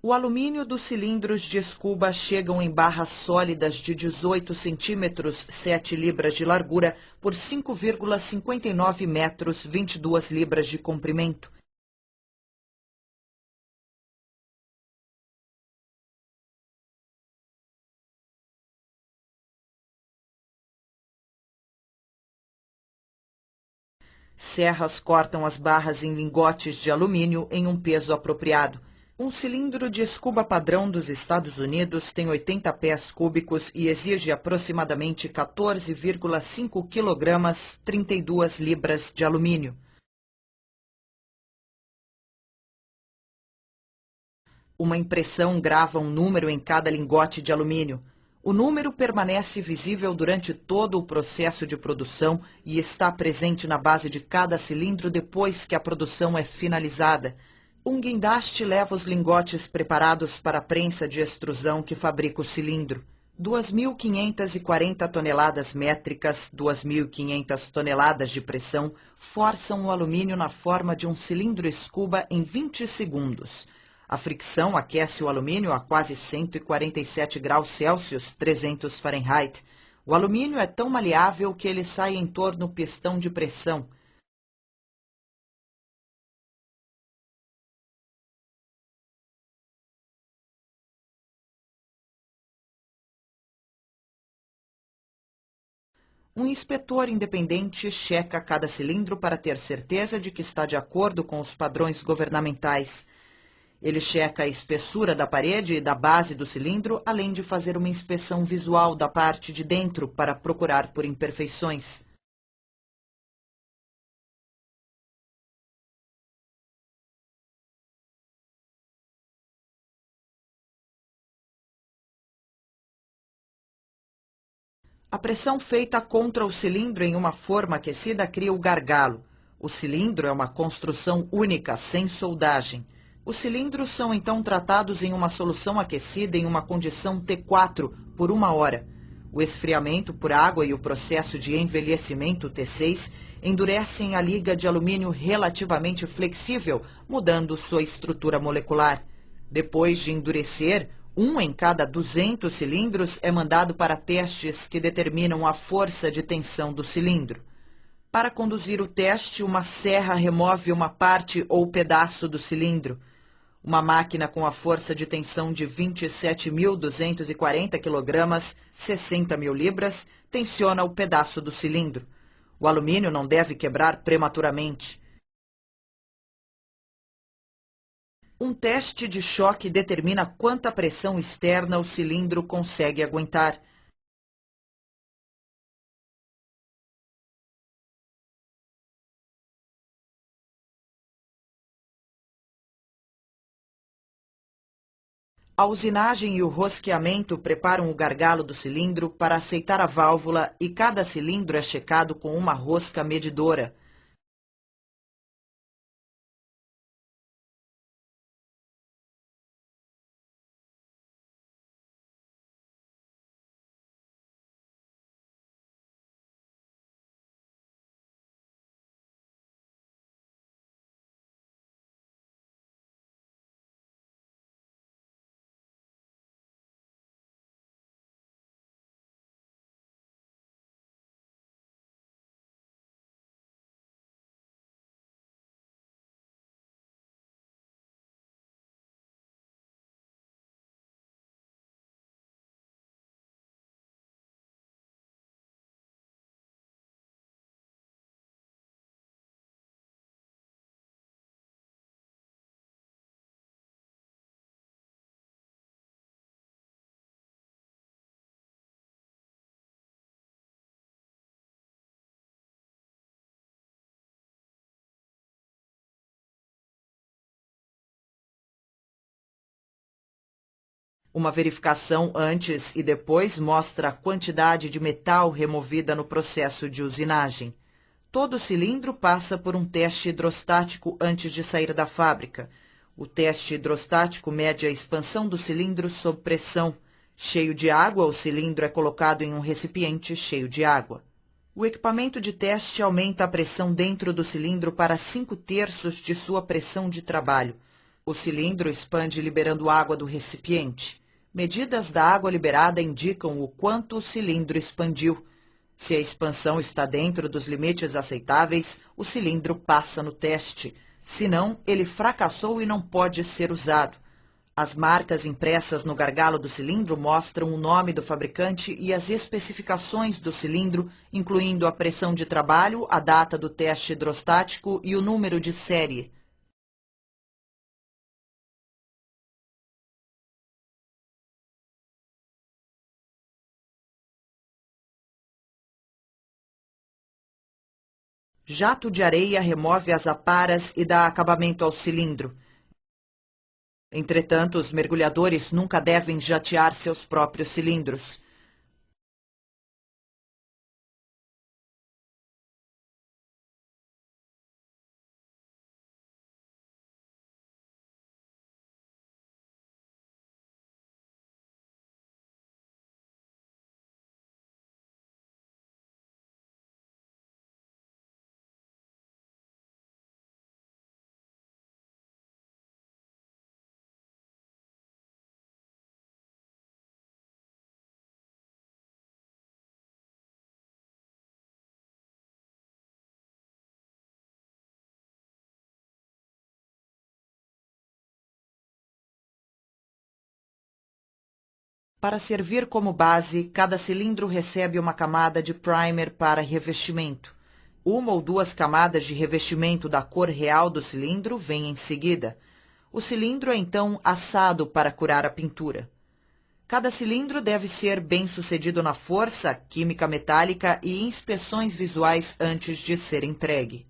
O alumínio dos cilindros de escuba chegam em barras sólidas de 18 centímetros, 7 libras de largura, por 5,59 metros, 22 libras de comprimento. Serras cortam as barras em lingotes de alumínio em um peso apropriado. Um cilindro de escuba padrão dos Estados Unidos tem 80 pés cúbicos e exige aproximadamente 14,5 quilogramas, 32 libras de alumínio. Uma impressão grava um número em cada lingote de alumínio. O número permanece visível durante todo o processo de produção e está presente na base de cada cilindro depois que a produção é finalizada. Um guindaste leva os lingotes preparados para a prensa de extrusão que fabrica o cilindro. 2.540 toneladas métricas, 2.500 toneladas de pressão, forçam o alumínio na forma de um cilindro escuba em 20 segundos. A fricção aquece o alumínio a quase 147 graus Celsius, 300 Fahrenheit. O alumínio é tão maleável que ele sai em torno do pistão de pressão. Um inspetor independente checa cada cilindro para ter certeza de que está de acordo com os padrões governamentais. Ele checa a espessura da parede e da base do cilindro, além de fazer uma inspeção visual da parte de dentro para procurar por imperfeições. A pressão feita contra o cilindro em uma forma aquecida cria o gargalo. O cilindro é uma construção única, sem soldagem. Os cilindros são então tratados em uma solução aquecida em uma condição T4 por 1 hora. O esfriamento por água e o processo de envelhecimento T6 endurecem a liga de alumínio relativamente flexível, mudando sua estrutura molecular. Depois de endurecer, 1 em cada 200 cilindros é mandado para testes que determinam a força de tensão do cilindro. Para conduzir o teste, uma serra remove uma parte ou pedaço do cilindro. Uma máquina com a força de tensão de 27.240 kg, 60.000 libras, tensiona o pedaço do cilindro. O alumínio não deve quebrar prematuramente. Um teste de choque determina quanta pressão externa o cilindro consegue aguentar. A usinagem e o rosqueamento preparam o gargalo do cilindro para aceitar a válvula e cada cilindro é checado com uma rosca medidora. Uma verificação antes e depois mostra a quantidade de metal removida no processo de usinagem. Todo cilindro passa por um teste hidrostático antes de sair da fábrica. O teste hidrostático mede a expansão do cilindro sob pressão. Cheio de água, o cilindro é colocado em um recipiente cheio de água. O equipamento de teste aumenta a pressão dentro do cilindro para 5/3 de sua pressão de trabalho. O cilindro expande liberando água do recipiente. Medidas da água liberada indicam o quanto o cilindro expandiu. Se a expansão está dentro dos limites aceitáveis, o cilindro passa no teste. Se não, ele fracassou e não pode ser usado. As marcas impressas no gargalo do cilindro mostram o nome do fabricante e as especificações do cilindro, incluindo a pressão de trabalho, a data do teste hidrostático e o número de série. Jato de areia remove as aparas e dá acabamento ao cilindro. Entretanto, os mergulhadores nunca devem jatear seus próprios cilindros. Para servir como base, cada cilindro recebe uma camada de primer para revestimento. Uma ou duas camadas de revestimento da cor real do cilindro vêm em seguida. O cilindro é então assado para curar a pintura. Cada cilindro deve ser bem sucedido na força, química metálica e inspeções visuais antes de ser entregue.